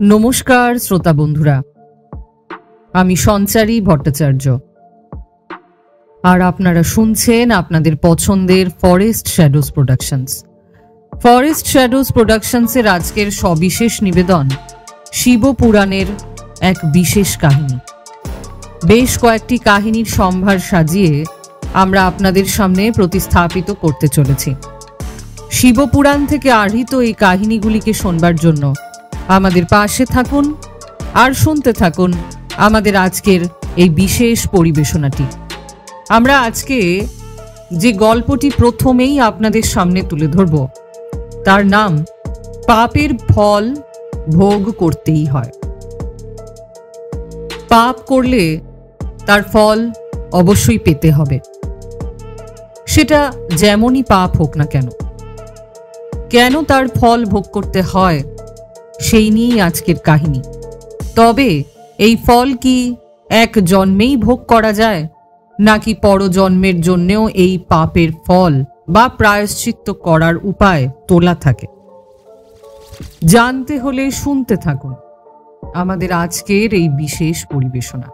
নমস্কার শ্রোতা বন্ধুরা, আমি সঞ্চারী ভট্টাচার্য আর আপনারা শুনছেন আপনাদের পছন্দের forest shadows productions. Forest shadows প্রোডাকশনসের আজকের সবিশেষ নিবেদন শিবপুরাণের এক বিশেষ কাহিনী। বেশ কয়েকটি কাহিনীর সম্ভার সাজিয়ে আমরা আপনাদের সামনে প্রতিস্থাপিত করতে চলেছি। শিবপুরাণ থেকে আহৃত এই কাহিনীগুলিকে শোনবার জন্য আমাদের পাশে থাকুন আর শুনতে থাকুন আমাদের আজকের এই বিশেষ পরিবেশনাটি। আমরা আজকে যে গল্পটি প্রথমেই আপনাদের সামনে তুলে ধরব তার নাম পাপের ফল ভোগ করতেই হয়। পাপ করলে তার ফল অবশ্যই পেতে হবে, সেটা যেমনই পাপ হোক না কেন। কেন তার ফল ভোগ করতে হয় সেই নিয়েই আজকের কাহিনী। তবে এই ফল কি এক জন্মেই ভোগ করা যায়, নাকি পরজন্মের জন্যেও এই পাপের ফল বা প্রায়শ্চিত্ত করার উপায় তোলা থাকে? জানতে হলে শুনতে থাকুন আমাদের আজকের এই বিশেষ পরিবেশনা।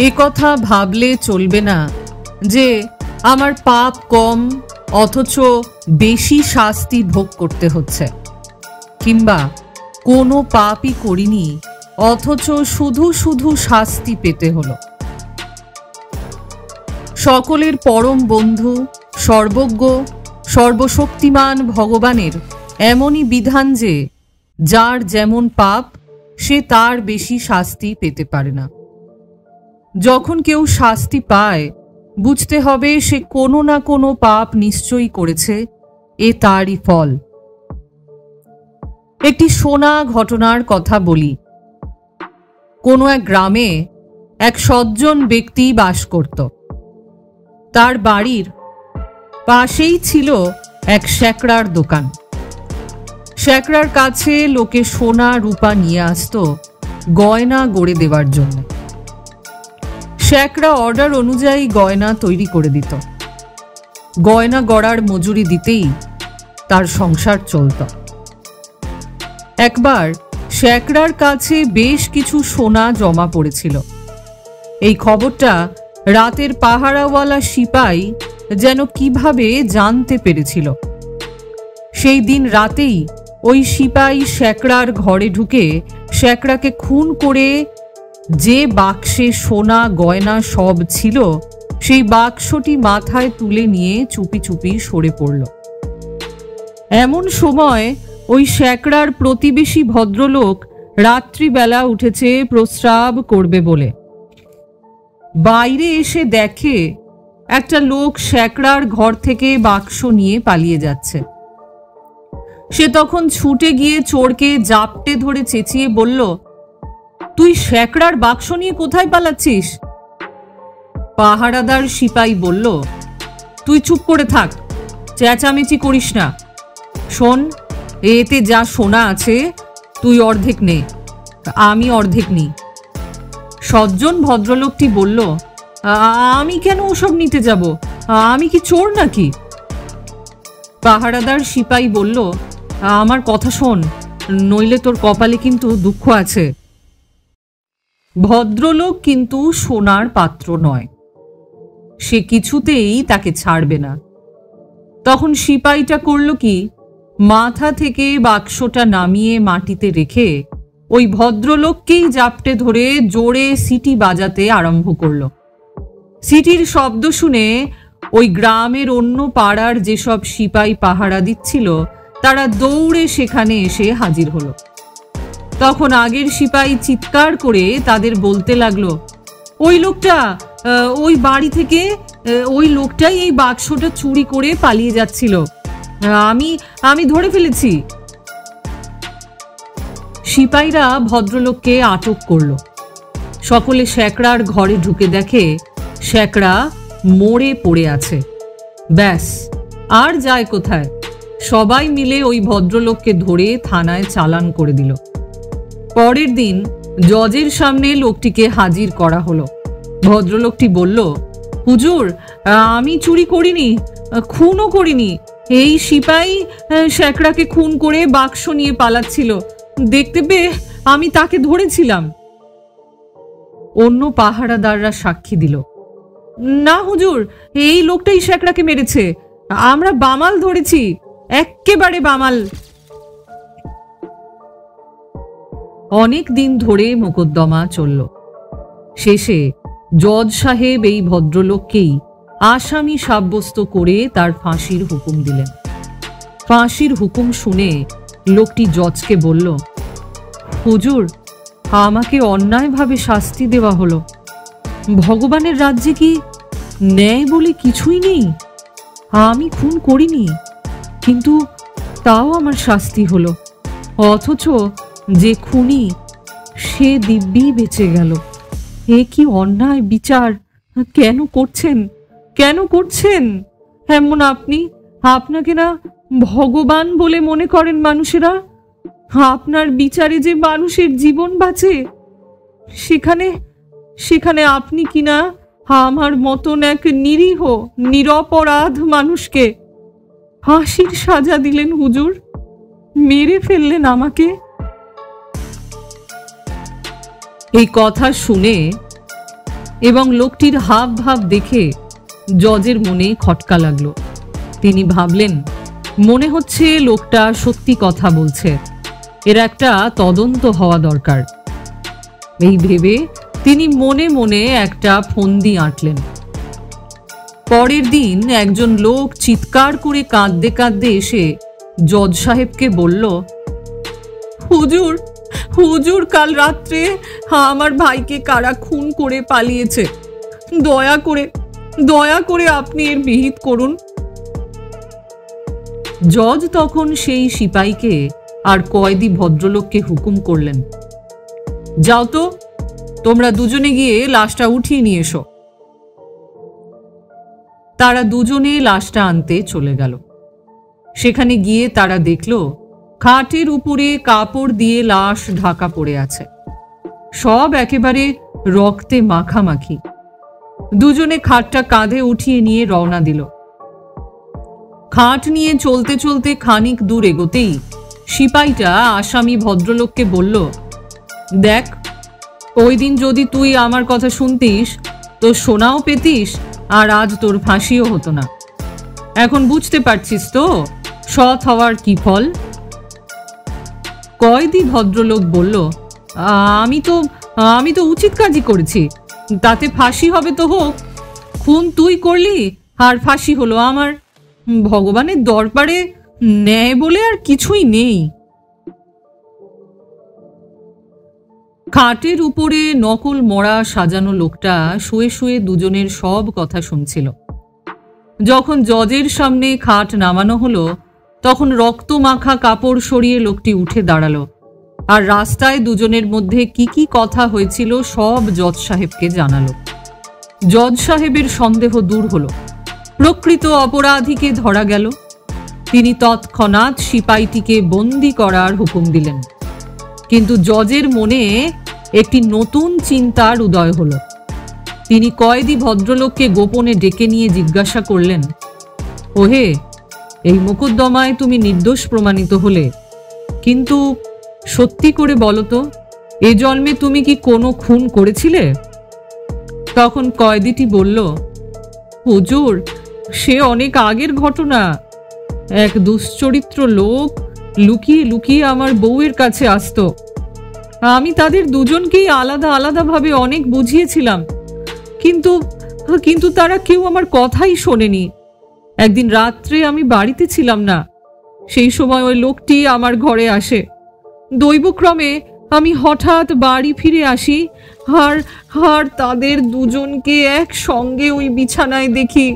এ কথা ভাবলে চলবে না যে আমার পাপ কম অথচ বেশি শাস্তি ভোগ করতে হচ্ছে, কিংবা কোনো পাপই করিনি অথচ শুধু শুধু শাস্তি পেতে হলো। সকলের পরম বন্ধু, সর্বজ্ঞ, সর্বশক্তিমান ভগবানের এমনই বিধান যে যার যেমন পাপ সে তার বেশি শাস্তি পেতে পারে না। যখন কেউ শাস্তি পায় বুঝতে হবে সে কোনো না কোনো পাপ নিশ্চয়ই করেছে, এ তারই ফল। একটি শোনা ঘটনার কথা বলি। কোনো এক গ্রামে এক সজ্জন ব্যক্তি বাস করত। তার বাড়ির পাশেই ছিল এক শ্যাকরার দোকান। শ্যাকরার কাছে লোকে সোনা রূপা নিয়ে আসতো গয়না গড়ে দেওয়ার জন্য। শ্যাকরা অর্ডার অনুযায়ী গয়না তৈরি করে দিত। গয়না গড়ার মজুরি দিতেই তার সংসার চলত। একবার শ্যাকরার কাছে বেশ কিছু সোনা জমা পড়েছিল। এই খবরটা রাতের পাহারাওয়ালা সিপাই যেন কিভাবে জানতে পেরেছিল। সেই দিন রাতেই ওই সিপাই শ্যাকরার ঘরে ঢুকে শ্যাকরাকে খুন করে যে বাক্সে সোনা গয়না সব ছিল সেই বাক্সটি মাথায় তুলে নিয়ে চুপি চুপি সরে পড়ল। এমন সময় ওই শ্যাকরার প্রতিবেশী ভদ্রলোক রাত্রিবেলা উঠেছে প্রস্রাব করবে বলে। বাইরে এসে দেখে একটা লোক শ্যাকরার ঘর থেকে বাক্স নিয়ে পালিয়ে যাচ্ছে। সে তখন ছুটে গিয়ে চোরকে জাপটে ধরে চেঁচিয়ে বলল, তুই শ্যাকরার বাক্স নিয়ে কোথায় পালাচ্ছিস? পাহারাদার সিপাই বলল, তুই চুপ করে থাক, চেঁচামেচি করিস না। শোন, এতে যা সোনা আছে তুই অর্ধেক নে, আমি অর্ধেক নিই। সজ্জন ভদ্রলোকটি বলল, আমি কেন ওসব নিতে যাব? আমি কি চোর নাকি? পাহারাদার সিপাই বলল, আমার কথা শোন, নইলে তোর কপালে কিন্তু দুঃখ আছে। ভদ্রলোক কিন্তু সোনার পাত্র নয়, সে কিছুতেই তাকে ছাড়বে না। তখন সিপাইটা করল কি, মাথা থেকে বাক্সটা নামিয়ে মাটিতে রেখে ওই ভদ্রলোককেই জাপটে ধরে জোরে সিটি বাজাতে আরম্ভ করল। সিটির শব্দ শুনে ওই গ্রামের অন্য পাড়ার যেসব সিপাই পাহারা দিচ্ছিল তারা দৌড়ে সেখানে এসে হাজির হলো। তখন আগের সিপাই চিৎকার করে তাদের বলতে লাগলো, ওই লোকটা, ওই বাড়ি থেকে ওই লোকটাই এই বাক্সটা চুরি করে পালিয়ে যাচ্ছিল, আমি ধরে ফেলেছি। সিপাইরা ভদ্রলোককে আটক করলো। সকলে শ্যাকরার ঘরে ঢুকে দেখে শ্যাকরা মরে পড়ে আছে। ব্যাস, আর যায় কোথায়? সবাই মিলে ওই ভদ্রলোককে ধরে থানায় চালান করে দিল। পরের দিন জজের সামনে লোকটিকে হাজির করা হলো। ভদ্রলোকটি বলল, হুজুর, আমি চুরি করিনি, খুনও করিনি। এই সিপাই শেখরাকে খুন করে বাক্স নিয়ে পালাচ্ছিল, দেখতে পেয়ে আমি তাকে ধরেছিলাম। অন্য পাহারাদাররা সাক্ষী দিল, না হুজুর, এই লোকটাই শেখরাকে মেরেছে, আমরা বামাল ধরেছি, এক্কেবারে বামাল। অনেক দিন ধরে মোকদ্দমা চলল। শেষে জজ সাহেব এই ভদ্রলোককেই আসামি সাব্যস্ত করে তার ফাঁসির হুকুম দিলেন। ফাঁসির হুকুম শুনে লোকটি জজকে বলল, হুজুর, আমাকে অন্যায়ভাবে শাস্তি দেওয়া হলো। ভগবানের রাজ্যে কি ন্যায় বলে কিছুই নেই? আমি খুন করিনি, কিন্তু তাও আমার শাস্তি হলো, অথচ যে খুনি সে দিব্যি বেঁচে গেল। এ কি অন্যায় বিচার! কেন করছেন, কেন করছেন এমন? আপনাকে না ভগবান বলে মনে করেন মানুষেরা? আপনার বিচারে যে মানুষের জীবন বাঁচে, সেখানে আপনি কিনা আমার মতন এক নিরীহ নিরপরাধ মানুষকে ফাঁসির সাজা দিলেন হুজুর, মেরে ফেললেন আমাকে। এই কথা শুনে এবং লোকটির হাব ভাব দেখে জজের মনে খটকা লাগলো। তিনি ভাবলেন, মনে হচ্ছে লোকটা সত্যি কথা বলছে, এর একটা তদন্ত হওয়া দরকার। এই ভেবে তিনি মনে মনে একটা ফন্দি আঁটলেন। পরের দিন একজন লোক চিৎকার করে কাঁদতে কাঁদতে এসে জজ সাহেবকে বলল, হুজুর, হুজুর, কাল রাত্রে আমার ভাইকে কারা খুন করে পালিয়েছে, দয়া করে আপনি এর বিহিত করুন। জজ তখন সেই সিপাইকে আর কয়েদি ভদ্রলোককে হুকুম করলেন, যাও তো, তোমরা দুজনে গিয়ে লাশটা উঠিয়ে নিয়ে এসো। তারা দুজনে লাশটা আনতে চলে গেল। সেখানে গিয়ে তারা দেখল খাটের উপরে কাপড় দিয়ে লাশ ঢাকা পড়ে আছে, সব একেবারে রক্তে মাখামাখি। দুজনে খাটটা কাঁধে উঠিয়ে নিয়ে রওনা দিল। খাট নিয়ে চলতে চলতে খানিক দূর এগোতেই সিপাইটা আসামি ভদ্রলোককে বলল, দেখ, ওই দিন যদি তুই আমার কথা শুনতিস তো সোনাও পেতিস, আর আজ তোর ফাঁসিও হতো না। এখন বুঝতে পারছিস তো সৎ হওয়ার কি ফল? কয়েদি ভদ্রলোক বলল, আমি তো উচিত কাজই করেছি, তাতে ফাঁসি হবে তো হোক। খুন তুই করলি আর ফাঁসি হলো আমার। ভগবানের দরবারে ন্যায় বলে আর কিছুই নেই। খাটের উপরে নকল মরা সাজানো লোকটা শুয়ে শুয়ে দুজনের সব কথা শুনছিল। যখন জজের সামনে খাট নামানো হলো, তখন রক্ত মাখা কাপড় সরিয়ে লোকটি উঠে দাঁড়ালো, আর রাস্তায় দুজনের মধ্যে কি কি কথা হয়েছিল সব জজ সাহেবকে জানালো। জজ সাহেবের সন্দেহ দূর হলো, প্রকৃত অপরাধীকে ধরা গেল। তিনি তৎক্ষণাৎ সিপাইটিকে বন্দি করার হুকুম দিলেন। কিন্তু জজের মনে একটি নতুন চিন্তার উদয় হলো। তিনি কয়েদি ভদ্রলোককে গোপনে ডেকে নিয়ে জিজ্ঞাসা করলেন, ওহে, এই মোকদ্দমায় তুমি নির্দোষ প্রমাণিত হলে, কিন্তু সত্যি করে বলো তো, এ জন্মে তুমি কি কোনো খুন করেছিলে? তখন কয়েদিটি বলল, হুজুর, সে অনেক আগের ঘটনা। এক দুশ্চরিত্র লোক লুকিয়ে লুকিয়ে আমার বউয়ের কাছে আসতো। আমি তাদের দুজনকেই আলাদা আলাদাভাবে অনেক বুঝিয়েছিলাম, কিন্তু তারা কেউ আমার কথাই শোনেনি। একদিন রাত্রে আমি বাড়িতে ছিলাম না, সেই সময় ওই লোকটি আমার ঘরে আসে। দৈবক্রমে আমি হঠাৎ বাড়ি ফিরে আসি, আর তাদের দুজনকে একসঙ্গে ওই বিছানায় দেখি।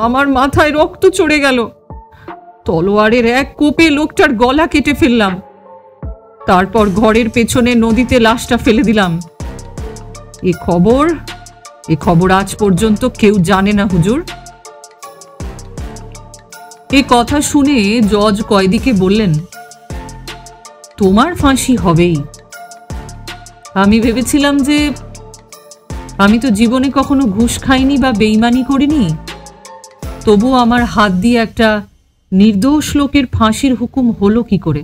আমার মাথায় রক্ত চড়ে গেল। তলোয়ারের এক কোপে লোকটার গলা কেটে ফেললাম। তারপর ঘরের পেছনে নদীতে লাশটা ফেলে দিলাম। এ খবর আজ পর্যন্ত কেউ জানে না হুজুর। এ কথা শুনে জজ কয়েদিকে বললেন, তোমার ফাঁসি হবেই। আমি ভেবেছিলাম যে আমি তো জীবনে কখনো ঘুষ খাইনি বা বেইমানি করিনি, তবু আমার হাত দিয়ে একটা নির্দোষ লোকের ফাঁসির হুকুম হলো কি করে?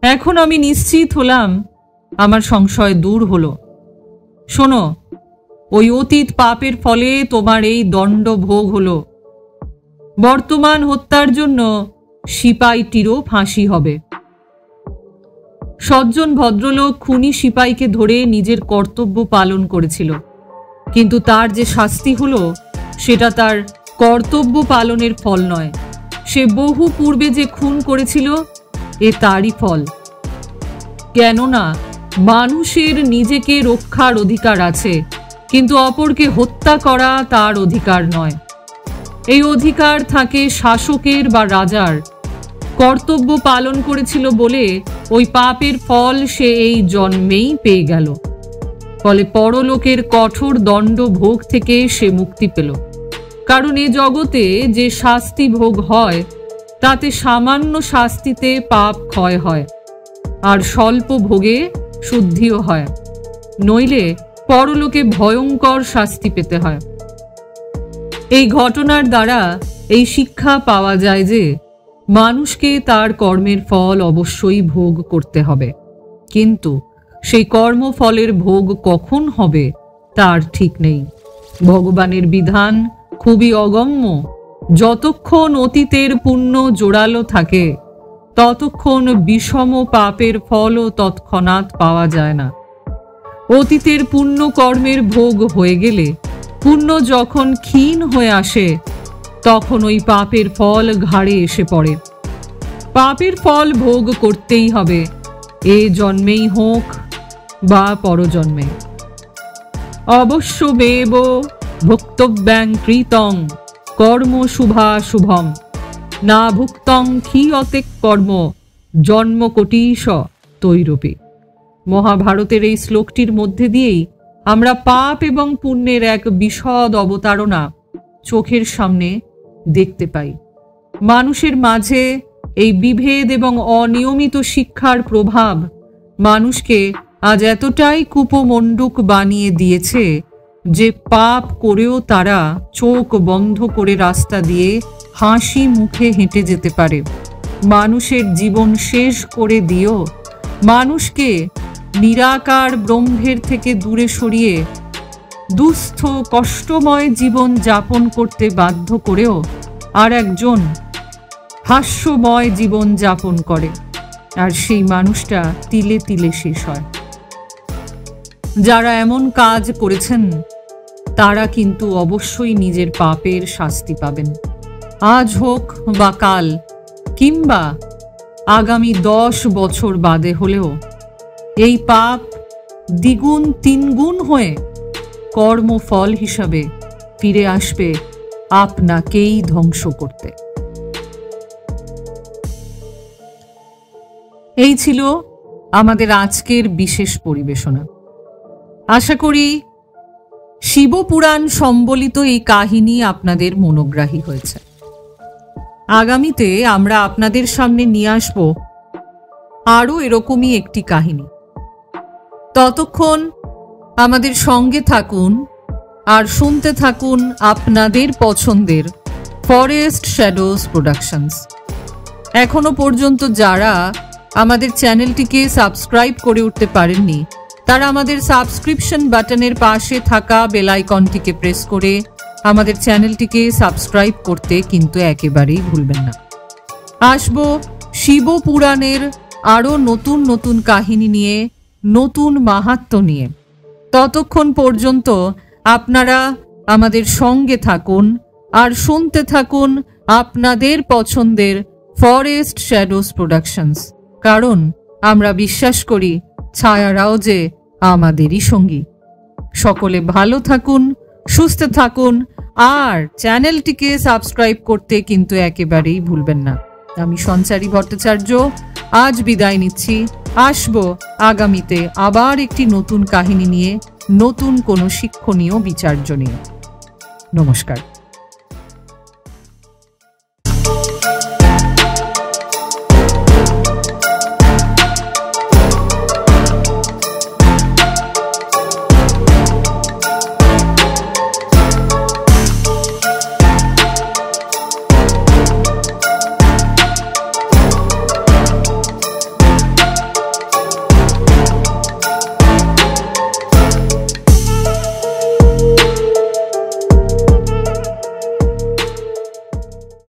এখন আমি নিশ্চিত হলাম, আমার সংশয় দূর হলো। শোনো, ওই অতীত পাপের ফলে তোমার এই দণ্ড ভোগ হলো। বর্তমান হত্যার জন্য সিপাইটিরও ফাঁসি হবে। সজ্জন ভদ্রলোক খুনি সিপাইকে ধরে নিজের কর্তব্য পালন করেছিল, কিন্তু তার যে শাস্তি হলো সেটা তার কর্তব্য পালনের ফল নয়। সে বহু পূর্বে যে খুন করেছিল এ তারই ফল। কেননা মানুষের নিজেকে রক্ষার অধিকার আছে, কিন্তু অপরকে হত্যা করা তার অধিকার নয়। এই অধিকার থাকে শাসকের বা রাজার। কর্তব্য পালন করেছিল বলে ওই পাপের ফল সে এই জন্মেই পেয়ে গেল। ফলে পরলোকের কঠোর দণ্ড ভোগ থেকে সে মুক্তি পেল। কারণ এ জগতে যে শাস্তি ভোগ হয় তাতে সামান্য শাস্তিতে পাপ ক্ষয় হয়, আর স্বল্প ভোগে শুদ্ধিও হয়। নইলে পরলোকে ভয়ঙ্কর শাস্তি পেতে হয়। এই ঘটনার দ্বারা এই শিক্ষা পাওয়া যায় যে মানুষকে তার কর্মের ফল অবশ্যই ভোগ করতে হবে, কিন্তু সেই কর্মফলের ভোগ কখন হবে তার ঠিক নেই। ভগবানের বিধান খুবই অগম্য। যতক্ষণ অতীতের পুণ্য জোরালো থাকে ততক্ষণ বিষম পাপের ফলও তৎক্ষণাৎ পাওয়া যায় না। অতীতের পুণ্য কর্মের ভোগ হয়ে গেলে, পুণ্য যখন ক্ষীণ হয়ে আসে, তখন ওই পাপের ফল ঘাড়ে এসে পড়ে। পাপের ফল ভোগ করতেই হবে, এ জন্মেই হোক বা পরজন্মে। অবশ্যমেব ভোক্তব্যাং কৃতং কর্ম শুভাশুভম না ভুক্তং ক্ষীয়তে কর্ম জন্মকোটিশ তৈরপি। মহাভারতের এই শ্লোকটির মধ্যে দিয়েই আমরা পাপ এবং পুণ্যের এক বিশদ অবতারণা চোখের সামনে দেখতে পাই। মানুষের মাঝে এই বিভেদ এবং অনিয়মিত শিক্ষার প্রভাব মানুষকে আজ এতটাই কুপমণ্ডুক বানিয়ে দিয়েছে যে পাপ করেও তারা চোখ বন্ধ করে রাস্তা দিয়ে হাসি মুখে হেঁটে যেতে পারে। মানুষের জীবন শেষ করে দিও মানুষকে নিরাকার ব্রহ্মের থেকে দূরে সরিয়ে দুস্থ কষ্টময় জীবন যাপন করতে বাধ্য করেও আর একজন হাস্যময় জীবন যাপন করে, আর সেই মানুষটা তিলে তিলে শেষ হয়। যারা এমন কাজ করেছেন তারা কিন্তু অবশ্যই নিজের পাপের শাস্তি পাবেন, আজ হোক বা কাল, কিংবা আগামী 10 বছর বাদে হলেও এই পাপ দ্বিগুণ তিনগুণ হয়ে কর্মফল হিসাবে ফিরে আসবে আপনাকেই ধ্বংস করতে। এই ছিল আমাদের আজকের বিশেষ পরিবেশনা। আশা করি শিবপুরাণ সম্বলিত এই কাহিনী আপনাদের মনোগ্রাহী হয়েছে। আগামীতে আমরা আপনাদের সামনে নিয়ে আসব আরও এরকমই একটি কাহিনী। ততক্ষণ আমাদের সঙ্গে থাকুন আর শুনতে থাকুন আপনাদের পছন্দের ফরেস্ট শ্যাডোজ প্রোডাকশনস। এখনো পর্যন্ত যারা আমাদের চ্যানেলটিকে সাবস্ক্রাইব করে উঠতে পারেননি তারা আমাদের সাবস্ক্রিপশন বাটনের পাশে থাকা বেল আইকনটিকে প্রেস করে আমাদের চ্যানেলটিকে সাবস্ক্রাইব করতে কিন্তু একেবারেই ভুলবেন না। আসবো শিবপুরাণের আরও নতুন নতুন কাহিনী নিয়ে, নতুন মাহাত্ম্য নিয়ে। ততক্ষণ পর্যন্ত আপনারা আমাদের সঙ্গে থাকুন আর শুনতে থাকুন আপনাদের পছন্দের ফরেস্ট শ্যাডোজ প্রোডাকশনস, কারণ আমরা বিশ্বাস করি ছায়ারাও যে আমাদেরই সঙ্গী। সকলে ভালো থাকুন, সুস্থ থাকুন আর চ্যানেলটিকে সাবস্ক্রাইব করতে কিন্তু একেবারেই ভুলবেন না। আমি সঞ্চারী ভট্টাচার্য আজ বিদায় নিচ্ছি। আসবো আগামীতে আবার একটি নতুন কাহিনী নিয়ে, নতুন কোনো শিক্ষণীয় বিচার্য নিয়ে। নমস্কার।